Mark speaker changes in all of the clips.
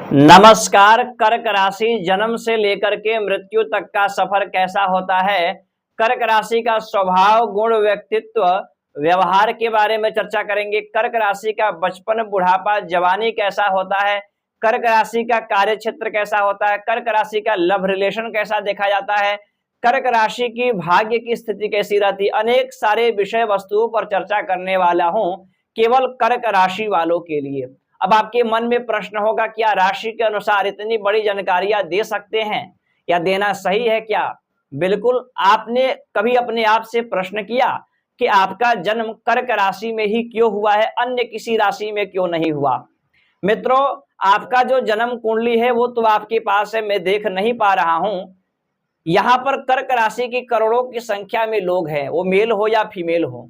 Speaker 1: नमस्कार। कर्क राशि जन्म से लेकर के मृत्यु तक का सफर कैसा होता है। कर्क राशि का स्वभाव, गुण, व्यक्तित्व, व्यवहार के बारे में चर्चा करेंगे। कर्क राशि का बचपन, बुढ़ापा, जवानी कैसा होता है। कर्क राशि का कार्य क्षेत्र कैसा होता है। कर्क राशि का लव रिलेशन कैसा देखा जाता है। कर्क राशि की भाग्य की स्थिति कैसी रहती। अनेक सारे विषय वस्तुओं पर चर्चा करने वाला हूं केवल कर्क राशि वालों के लिए। अब आपके मन में प्रश्न होगा, क्या राशि के अनुसार इतनी बड़ी जानकारियां दे सकते हैं या देना सही है क्या। बिल्कुल। आपने कभी अपने आप से प्रश्न किया कि आपका जन्म कर्क राशि में ही क्यों हुआ है, अन्य किसी राशि में क्यों नहीं हुआ। मित्रों, आपका जो जन्म कुंडली है वो तो आपके पास है, मैं देख नहीं पा रहा हूं। यहां पर कर्क राशि की करोड़ों की संख्या में लोग हैं, वो मेल हो या फीमेल हो।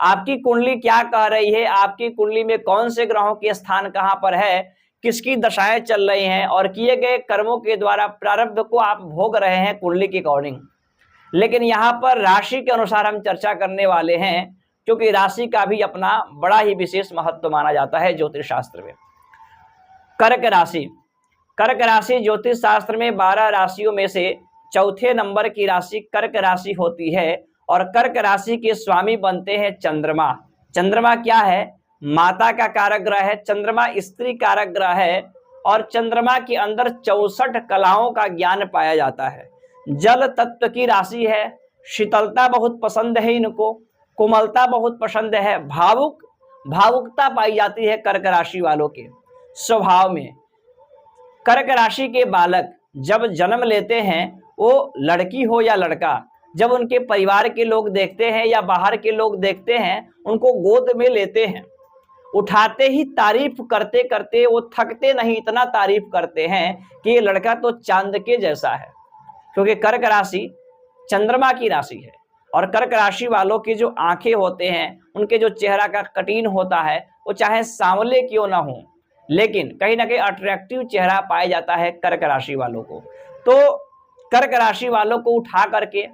Speaker 1: आपकी कुंडली क्या कह रही है, आपकी कुंडली में कौन से ग्रहों के स्थान कहां पर है, किसकी दशाएं चल रही हैं और किए गए कर्मों के द्वारा प्रारब्ध को आप भोग रहे हैं कुंडली के अकॉर्डिंग। लेकिन यहां पर राशि के अनुसार हम चर्चा करने वाले हैं, क्योंकि राशि का भी अपना बड़ा ही विशेष महत्व माना जाता है ज्योतिष शास्त्र में। कर्क राशि, कर्क राशि ज्योतिष शास्त्र में 12 राशियों में से चौथे नंबर की राशि कर्क राशि होती है और कर्क राशि के स्वामी बनते हैं चंद्रमा। चंद्रमा क्या है, माता का कारक ग्रह है। चंद्रमा स्त्री कारक ग्रह है और चंद्रमा के अंदर 64 कलाओं का ज्ञान पाया जाता है। जल तत्व की राशि है। शीतलता बहुत पसंद है इनको, कोमलता बहुत पसंद है, भावुकता पाई जाती है कर्क राशि वालों के स्वभाव में। कर्क राशि के बालक जब जन्म लेते हैं, वो लड़की हो या लड़का, जब उनके परिवार के लोग देखते हैं या बाहर के लोग देखते हैं, उनको गोद में लेते हैं, उठाते ही तारीफ करते करते वो थकते नहीं, इतना तारीफ करते हैं कि ये लड़का तो चांद के जैसा है। क्योंकि कर्क राशि चंद्रमा की राशि है और कर्क राशि वालों की जो आंखें होते हैं, उनके जो चेहरा का कटीन होता है, वो चाहे सांवले क्यों ना हो, लेकिन कहीं ना कहीं अट्रैक्टिव चेहरा पाया जाता है कर्क राशि वालों को। तो कर्क राशि वालों को उठा करके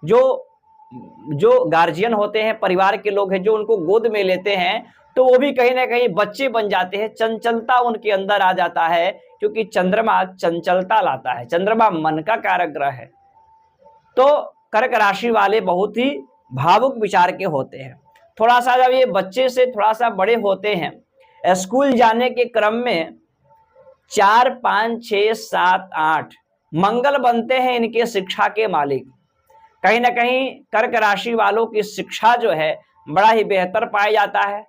Speaker 1: जो गार्जियन होते हैं, परिवार के लोग हैं, जो उनको गोद में लेते हैं, तो वो भी कहीं ना कहीं बच्चे बन जाते हैं। चंचलता उनके अंदर आ जाता है, क्योंकि चंद्रमा चंचलता लाता है। चंद्रमा मन का कारक ग्रह है। तो कर्क राशि वाले बहुत ही भावुक विचार के होते हैं। थोड़ा सा जब ये बच्चे से थोड़ा सा बड़े होते हैं, स्कूल जाने के क्रम में 4, 5, 6, 7, 8 मंगल बनते हैं इनके शिक्षा के मालिक। कहीं ना कहीं कर्क राशि वालों की शिक्षा जो है बड़ा ही बेहतर पाया जाता है,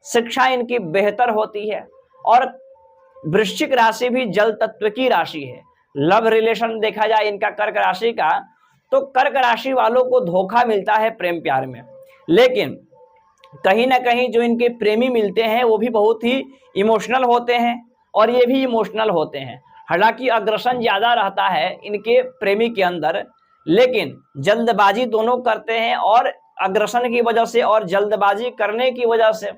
Speaker 1: शिक्षा इनकी बेहतर होती है। और वृश्चिक राशि भी जल तत्व की राशि है। लव रिलेशन देखा जाए इनका कर्क राशि का, तो कर्क राशि वालों को धोखा मिलता है प्रेम प्यार में, लेकिन कहीं ना कहीं जो इनके प्रेमी मिलते हैं वो भी बहुत ही इमोशनल होते हैं और ये भी इमोशनल होते हैं। हालांकि अग्रेशन ज्यादा रहता है इनके प्रेमी के अंदर, लेकिन जल्दबाजी दोनों करते हैं और अग्रेशन की वजह से और जल्दबाजी करने की वजह से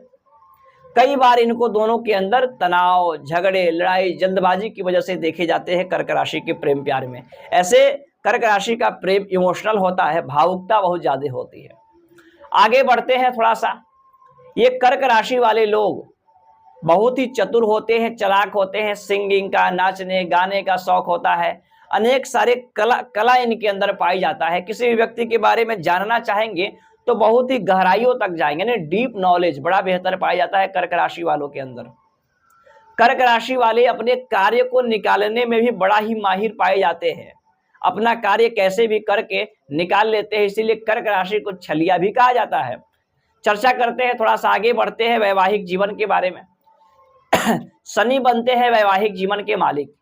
Speaker 1: कई बार इनको दोनों के अंदर तनाव, झगड़े, लड़ाई जल्दबाजी की वजह से देखे जाते हैं कर्क राशि के प्रेम प्यार में। ऐसे कर्क राशि का प्रेम इमोशनल होता है, भावुकता बहुत ज्यादा होती है। आगे बढ़ते हैं थोड़ा सा। ये कर्क राशि वाले लोग बहुत ही चतुर होते हैं, चालाक होते हैं। सिंगिंग का, नाचने गाने का शौक होता है। अनेक सारे कला इनके अंदर पाई जाता है। किसी भी व्यक्ति के बारे में जानना चाहेंगे तो बहुत ही गहराइयों तक जाएंगे, यानी डीप नॉलेज बड़ा बेहतर पाया जाता है कर्क राशि वालों के अंदर। कर्क राशि वाले अपने कार्य को निकालने में भी बड़ा ही माहिर पाए जाते हैं। अपना कार्य कैसे भी करके निकाल लेते हैं, इसीलिए कर्क राशि को छलिया भी कहा जाता है। चर्चा करते हैं, थोड़ा सा आगे बढ़ते हैं वैवाहिक जीवन के बारे में। शनि बनते हैं वैवाहिक जीवन के मालिक।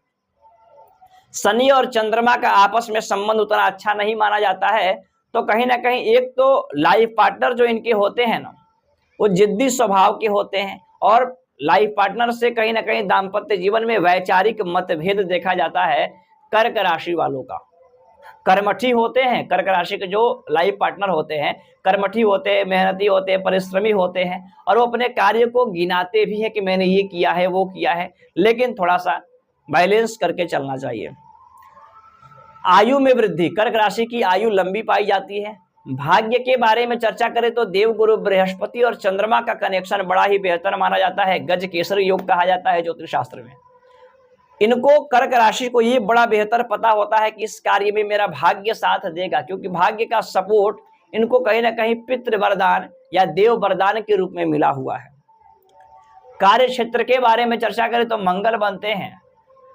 Speaker 1: शनि और चंद्रमा का आपस में संबंध उतना अच्छा नहीं माना जाता है। तो कहीं ना कहीं एक तो लाइफ पार्टनर जो इनके होते हैं ना, वो जिद्दी स्वभाव के होते हैं और लाइफ पार्टनर से कहीं ना कहीं दाम्पत्य जीवन में वैचारिक मतभेद देखा जाता है कर्क राशि वालों का। कर्मठी होते हैं कर्क राशि के जो लाइफ पार्टनर होते हैं, कर्मठी होते हैं, मेहनती होते हैं, परिश्रमी होते हैं और वो अपने कार्य को गिनाते भी हैं कि मैंने ये किया है, वो किया है, लेकिन थोड़ा सा बैलेंस करके चलना चाहिए। आयु में वृद्धि, कर्क राशि की आयु लंबी पाई जाती है। भाग्य के बारे में चर्चा करें तो देवगुरु बृहस्पति और चंद्रमा का कनेक्शन बड़ा ही बेहतर माना जाता है। गज केसरी योग कहा जाता है ज्योतिष शास्त्र में। इनको कर्क राशि को ये बड़ा बेहतर पता होता है कि इस कार्य में मेरा भाग्य साथ देगा, क्योंकि भाग्य का सपोर्ट इनको कहीं ना कहीं पितृ वरदान या देव वरदान के रूप में मिला हुआ है। कार्य क्षेत्र के बारे में चर्चा करें तो मंगल बनते हैं,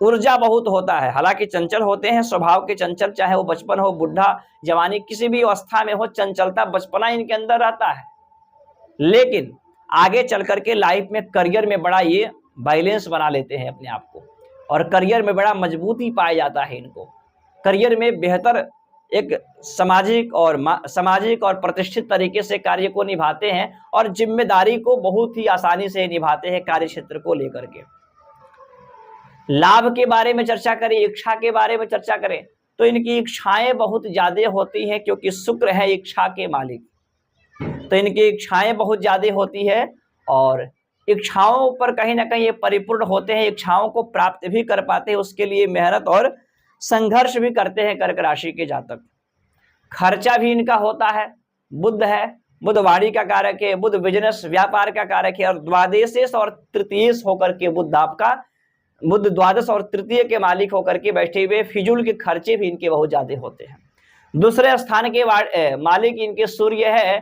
Speaker 1: ऊर्जा बहुत होता है, हालांकि चंचल होते हैं, स्वभाव के चंचल, चाहे वो बचपन हो, बुढ़ा, जवानी, किसी भी अवस्था में हो, चंचलता बचपना इनके अंदर रहता है। लेकिन आगे चल करके लाइफ में करियर में बड़ा ये बैलेंस बना लेते हैं अपने आप को, और करियर में बड़ा मजबूती पाया जाता है इनको। करियर में बेहतर एक सामाजिक और प्रतिष्ठित तरीके से कार्य को निभाते हैं, और जिम्मेदारी को बहुत ही आसानी से निभाते हैं कार्य क्षेत्र को लेकर के। लाभ के बारे में चर्चा करें, इच्छा के बारे में चर्चा करें तो इनकी इच्छाएं बहुत ज्यादा होती है, क्योंकि शुक्र है इच्छा के मालिक, तो इनकी इच्छाएं बहुत ज्यादा होती है, और इच्छाओं पर कहीं ना कहीं ये परिपूर्ण होते हैं, इच्छाओं को प्राप्त भी कर पाते हैं, उसके लिए मेहनत और संघर्ष भी करते हैं कर्क राशि के जातक। खर्चा भी इनका होता है, बुध है, बुध वाणी का कारक है, बुध बिजनेस व्यापार का कारक है, और द्वादश और तृतीय होकर के बुध द्वादश और तृतीय के मालिक होकर के बैठे हुए, फिजूल के खर्चे भी इनके बहुत ज्यादा होते हैं। दूसरे स्थान के मालिक इनके सूर्य है,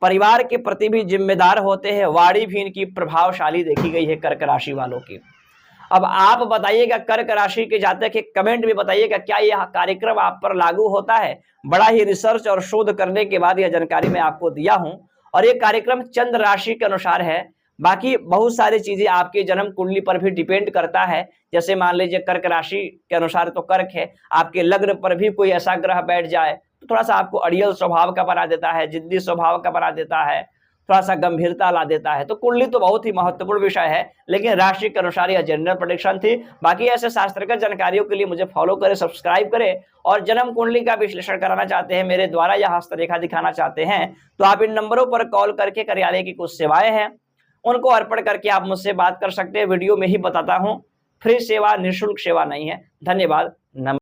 Speaker 1: परिवार के प्रति भी जिम्मेदार होते हैं, वाणी भी इनकी प्रभावशाली देखी गई है कर्क राशि वालों की। अब आप बताइएगा कर्क राशि के जातक के कमेंट में बताइएगा, क्या यह कार्यक्रम आप पर लागू होता है? बड़ा ही रिसर्च और शोध करने के बाद यह जानकारी मैं आपको दिया हूं, और ये कार्यक्रम चंद्र राशि के अनुसार है, बाकी बहुत सारी चीजें आपके जन्म कुंडली पर भी डिपेंड करता है। जैसे मान लीजिए कर्क राशि के अनुसार तो कर्क है, आपके लग्न पर भी कोई ऐसा ग्रह बैठ जाए तो थोड़ा सा आपको अड़ियल स्वभाव का बना देता है, जिद्दी स्वभाव का बना देता है, थोड़ा सा गंभीरता ला देता है। तो कुंडली तो बहुत ही महत्वपूर्ण विषय है, लेकिन राशि के अनुसार यह जनरल प्रेडिक्शन थी। बाकी ऐसे शास्त्रगत जानकारियों के लिए मुझे फॉलो करें, सब्सक्राइब करें, और जन्म कुंडली का विश्लेषण कराना चाहते हैं मेरे द्वारा या हस्तरेखा दिखाना चाहते हैं तो आप इन नंबरों पर कॉल करके, कार्यालय की कुछ सेवाएं हैं उनको अर्पण करके आप मुझसे बात कर सकते हैं। वीडियो में ही बताता हूं, फ्री सेवा, निःशुल्क सेवा नहीं है। धन्यवाद।